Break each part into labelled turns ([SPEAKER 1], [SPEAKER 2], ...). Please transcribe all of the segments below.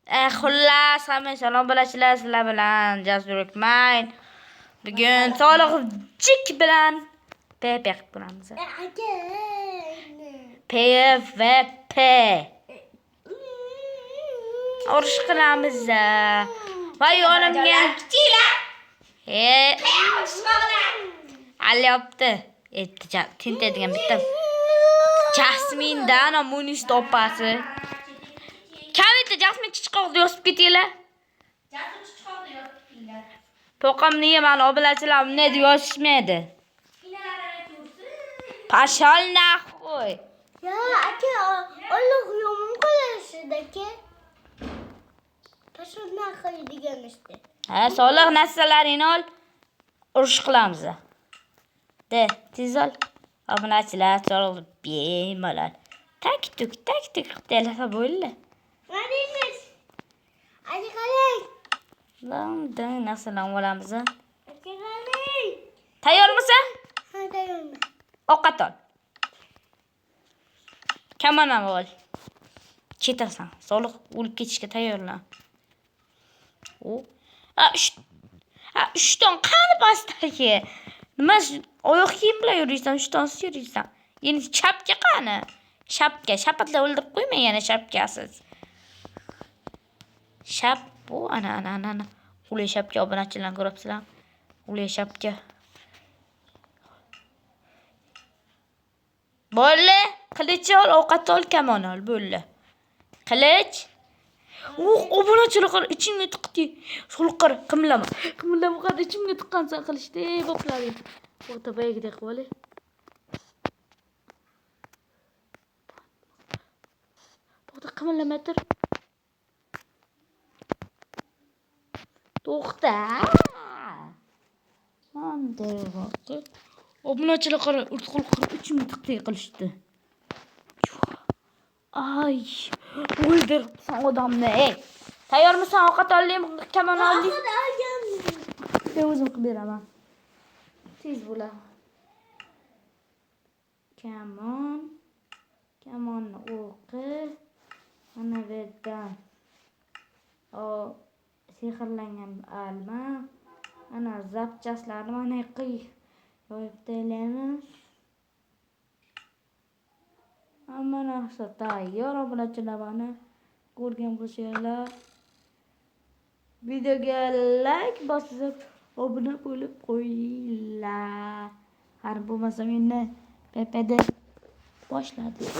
[SPEAKER 1] Xullas, hamma salom bilasizlar, sizlar bilan Jasur Akmal. Bugun Soliq Jik bilan PP qilib ko'ramiz. PVP. Urush qilamiz. Voy olimga. Alyapti. Tintadigan bitta Jasmindan Munist opasi. Kavita Jasmin chiqoqda yotib ketinglar. Jasmin chiqoqda yotib ketinglar. To'qimni yeyman, obilachilar ne deb yozishmaydi. Pashal naxoy.
[SPEAKER 2] Ya, aka, Alloh yomon qilishidaki. Pashal naxoy degan işte.
[SPEAKER 1] Ha, Soliq narsalaringni ol. Urush qilamiz. De, tez ol. Obunachilar, Soliq bemalol. Tak-tuk telefon bo'ldi.
[SPEAKER 2] Madingiz. Hadi qalang.
[SPEAKER 1] Lan, narsalarni olamiz.
[SPEAKER 2] Aka qalang.
[SPEAKER 1] Tayyormisan?
[SPEAKER 2] Ha, tayyorman.
[SPEAKER 1] Ovqat ol. Kamonam ol. Ketasan. Soliq o'lib ketishga tayyorlan. Uchton qani pastdagi? Nima oyoq kiyim bilan yuriysan, uchtonsiz yuriysan. Endi chapga qani? Shapatlar o'ldirib qo'ymang yana shapkasiz. Shap bu ana. Ulay shapka obunachilarni ko'ribsizlar. Ulay shapka. Bo'ldi. Qilich ol, ovqat ol, kamon ol, bo'ldi. Qilich. Obunachilar qara ichimga tiqdi. Soliq qara, qimlama qara ichimga tiqqansan qilishdi, bo'plaring. O'ta bayigidek qilib olay. To'xta, qimlamay tur. To'xta. Mandarvoqi. Obunachilar qara, ichimga tiqdi qilishdi. Ay, o'ldiribsan odamni. Tayyormisan? Ovqat oling, kamon oling. Men o'zim qilib beraman. Tez bo'la. Kamonni o'qi. Mana bu yerdan. Sehrlangan alma. Ana zapchastlarni mana yoyib taylaymiz. Hamma narsa tayyor. Obunachilar bani ko'rgan bo'lsanglar, videoga like bosib, obuna bo'lib qo'yinglar. Har bo'lmasa meni PPda boshladik.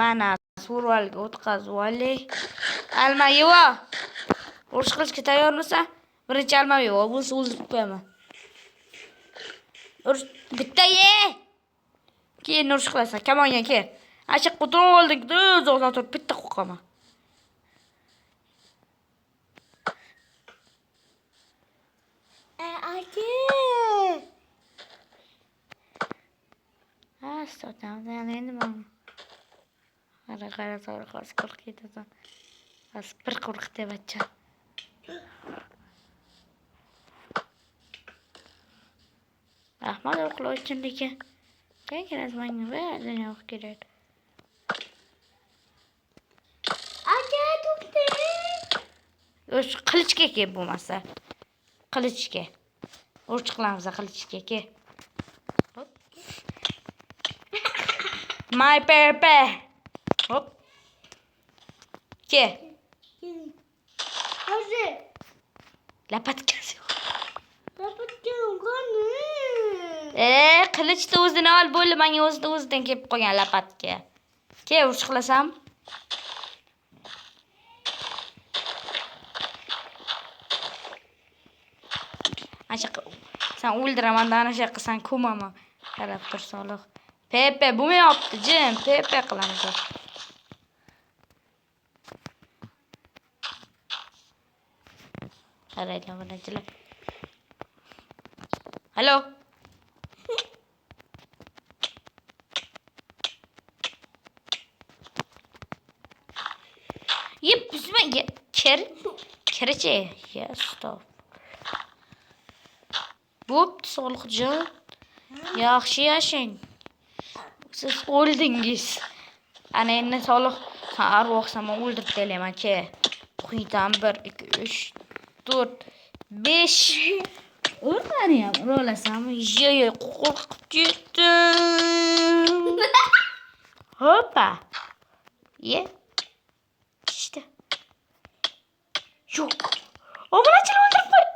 [SPEAKER 1] Mana survalga o'tkazib oling. Alma yeva. Urush qilishga tayyormisan? Birinchi alma yeva, bo'lsa o'zib qo'yaman. Urush bitta ye. Keyin urush qilasan. Kamonga kel. Achiq o'tirdik, o'zingdan turib bitta qo'qaman.
[SPEAKER 2] Aka.
[SPEAKER 1] So'tamda endi men. Qara Soliq askor ketasan. Bir qo'rqdi bachcha. Rahmat o'qlovchimniki. Kerak menga va dunyo kerak.
[SPEAKER 2] Aka, to'xta.
[SPEAKER 1] O'sh qilichga kel bo'lmasa. Qilichga. Urush qilamiz qilichga kel. Hop. My Pepe. Hop. Ke.
[SPEAKER 2] Hozir.
[SPEAKER 1] Lapatkasi.
[SPEAKER 2] qani?
[SPEAKER 1] Qilichni o'zini ol, bo'ldi, menga o'zidan kelib qolgan lapatga. Ke, urush qilasam? Sen o'ldiraman, ana shu qilsan, ko'maman. Qarab tur Soliq. Pepe bo'lmayapti, jim. Pepe qilamiz. Qaraylar, obunachilar. Halo. Yep, bizma kirichi. Yes, stop. Bo'pti, Soliqjon. Yaxshi yashang. Siz o'ldingiz. Ana endi Arvoqsam o'ldirib deyman ke. Quydan 1 2 3 4 5 o'rmani ham uralasam, yo'q, qo'rqib ketdim. Hoppa. Ye. İşte. Yo'q. Obunachini o'ldirib qo'y.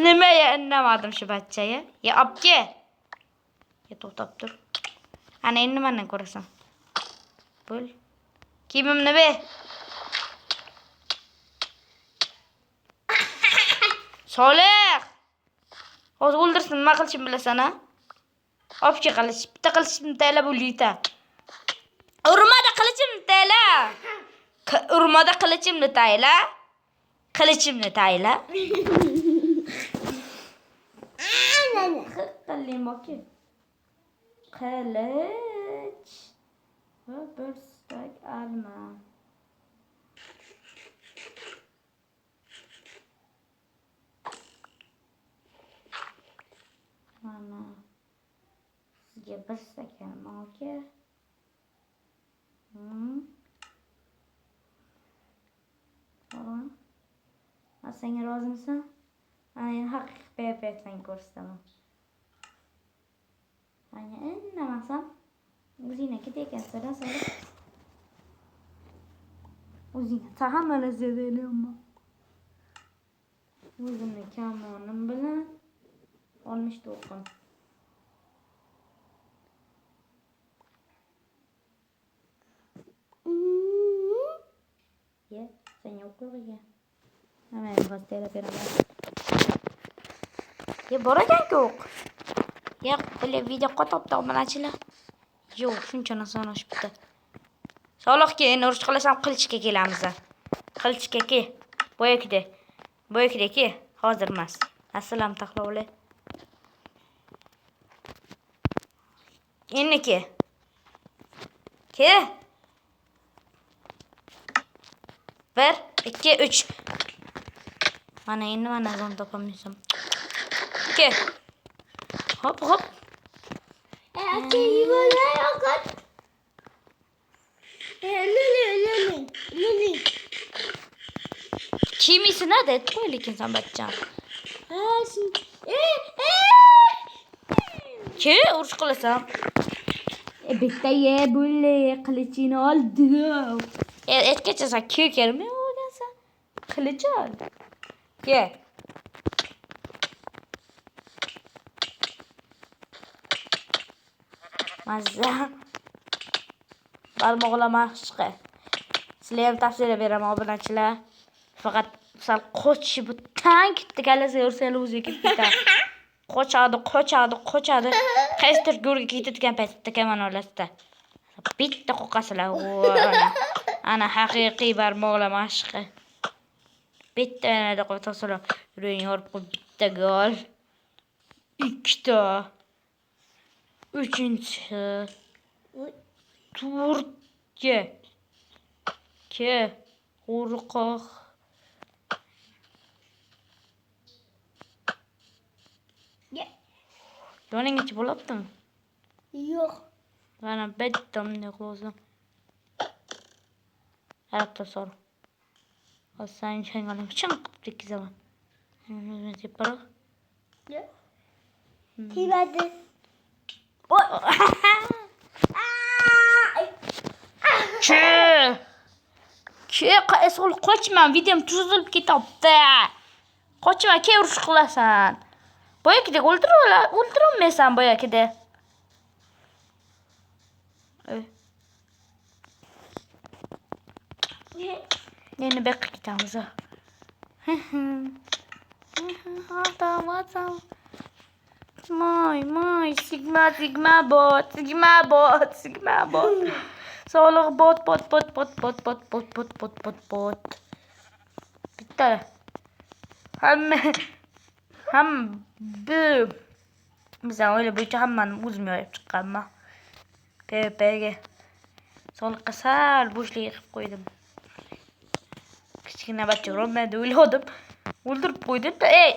[SPEAKER 1] Nimaga indamadim shu bachchaga? Ya obke. Ya to'xtab tur. Ana endi mendan ko'rasan. Bo'l. Kiyimimni ber. Solih. Hozir o'ldirsin, nima qilishimni bilasan a? Obke qilich, bitta qilichimni taylab o'liyta. Urmada qilichimni tayla. Urmada qilichimni tayla. Qilichimni tayla. Qildim oke. Qilich va bir stak alma. Mana. Sizga bir stak alma oke. Tamam. Sen rozimisan? Ana haqiqiy paytdan ko'rsataman. Ana indamasam o'zingga ketyapsan sonra. O'zingga tahammül edelyapman. O'zimni kamonim bilan olmish to'qin. Ye, sen yo'q qo'yga. Hemen pastayla beraman. Ye, boragan-ku. Ya, böyle video qotobda obunachilar. Yo'q, shuncha narsa oshibdi. Solihga endi urush qilasam qilichga kelamiz. Qilichga ke. Boyakda. Boyakda ke. Hozir emas. Assalom taqlovli. Endi ke. Ke. 1 2 3. Mana endi mana zon topolmaysan. Ke. Hop hop.
[SPEAKER 2] Ake yuvarla yokat. Lili.
[SPEAKER 1] Kimisi nerede? Koy lekin sen bachchan. Ke urush qilasam. Bitta ye bo'lle qilichini oldim. Etgacha sen ke kelmay o'rgansan. Qilich ol. Ke. Mazza. Barmoqlama ishqi. Sizlar ham tavsiya beraman obunachilar. Faqat sal qochib tankni kalasiga ursangiz o'zi ketib ketadi. Qochadi. Qaysidir go'rga ketadigan paytda kamon olasizda. Bitta qo'qasizlar. Ana haqiqiy barmoqlama ishqi. Bitta yanada qo'tasizlar. Yuring yorib qo'y. Bitta gol. Ikkita. Uchinchi. Turkiya. Ke. Qo'rqoq. Yoninggacha bo'libdimi?
[SPEAKER 2] Yo'q.
[SPEAKER 1] Mana bittamni qo'zim. Arabta sor. Sen şengalim çank peki zaman. Ne yapar?
[SPEAKER 2] Yo'q. Timadi.
[SPEAKER 1] Esol qochma, videom tuzilib ketibdi. Qochma, ke urush qilasan. Boyakidek o'ldirolmaysan boyakidek. Yeni bek ketamiz. Moy, sigma bot. Solih bot. Bitta. Ham bu. Bizdan o'ylab bo'yicha hammani o'zim yoyib chiqqanman. PvP'ga. Solihga sal bo'shlik qilib qo'ydim. Kichkina bachcha urolmaydi o'yladim. O'ldirib qo'ydim-da. Ey,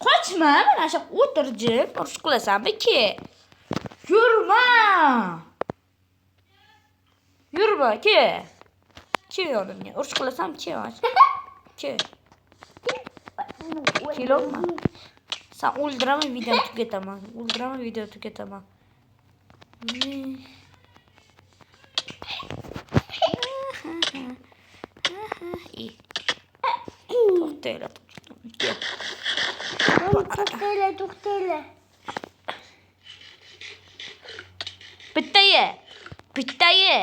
[SPEAKER 1] qochma, mana shu o'tirjib, urush qilasanmi ki? Yurma. Yurma, ke. Ke yonimga. Urush qilasam ke. Ke. Kelolma. Sen o'ldiraman, videoni tugataman. O'ldiraman, video tugataman. To'xtanglar.
[SPEAKER 2] To'xtanglar.
[SPEAKER 1] Bittayi.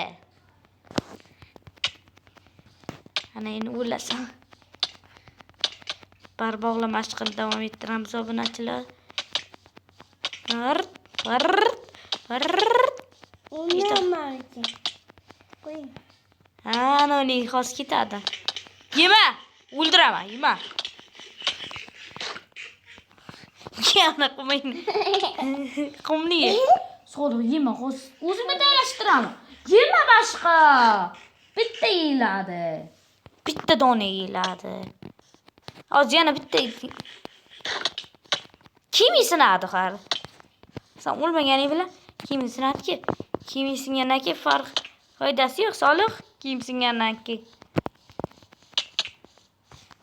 [SPEAKER 1] Ana endi o'lasan. Barbog'la mashqini davom ettiramiz obunachilar. Ana uning xos ketadi. Yema, o'ldiraman, yema. Yana qilmayni. Qumni. So'liq yema, o'zimga talashtiraman. Yema boshqa. Bitta yeyiladi. Bitta dona yeyiladi. Hozir yana bitta. Kim sinadi har? Sen o'lmaganing bilan kim sinadiki? Kim singandan farq foydasi yo'q, Soliq. Kim singandan keyin.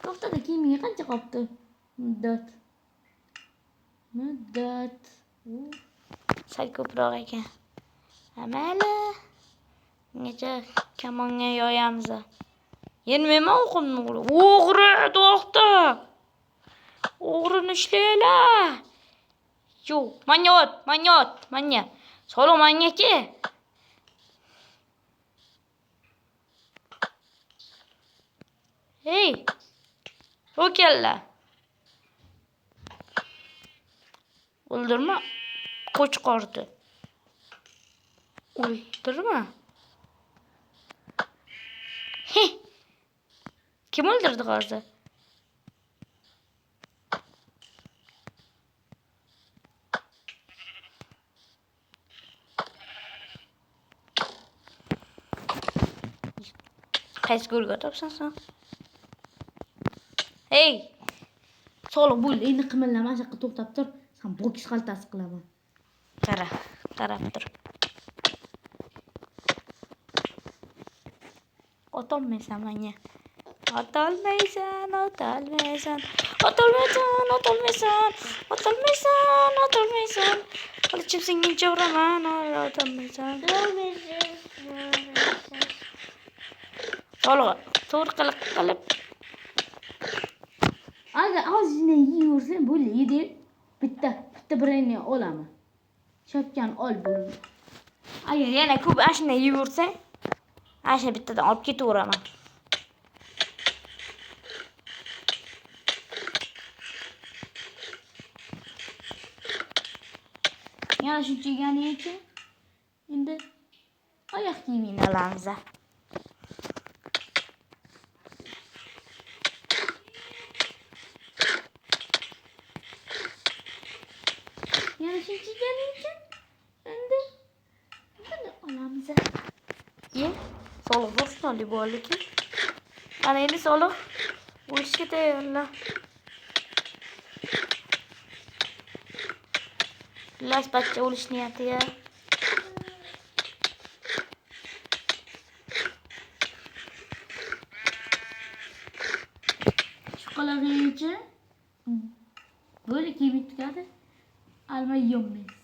[SPEAKER 1] To'xtada, kiyimiga qancha qolibdi? Muddat. Sal ko'proq ekan. Amali. Necha kamonga yoyamiz. Yenmayman o'qimni. O'g'ri, to'xta. O'g'rini ishlaylar. Yo'q, manya. Soliq manga-ki. Hey. O'kalla. O'ldirma. Qo'chqordi. O'ldirma. Kim o'ldirdi hozir? Qaysi go'rga topsan sen? Hey! Soliq bo'l, endi qimillama, shaqqa to'xtab tur. Sen boks xaltasi qilaman. Qarab tur. Otolmaysan menga. Otolmaysan. Qilichim singuncha uraman, otolmaysan. Soliq, to'g'ri qilib. Agar ozgina yeyversang bo'ladi. Bitta birini olaman. Shotgan ol bo'ldi. Agar yana ko'p ashna yeyversang, ashna bittadan olib ketaveraman. Yana shuncha yeganicha endi oyoq kiyimini olamiz. Yana shuncha yeganicha endi buni olamiz. Soliq bo'stonli bo'ldiki. Ana endi Soliq o'lishga tayyorlar. Las bachcha o'lish niyatiga. Shu qilag'icha böyle kiyim tugadi. Alma yeyolmaysan.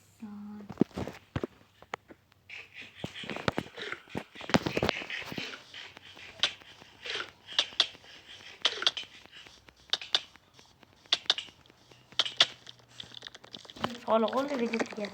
[SPEAKER 1] Soliq o'ldi videoga.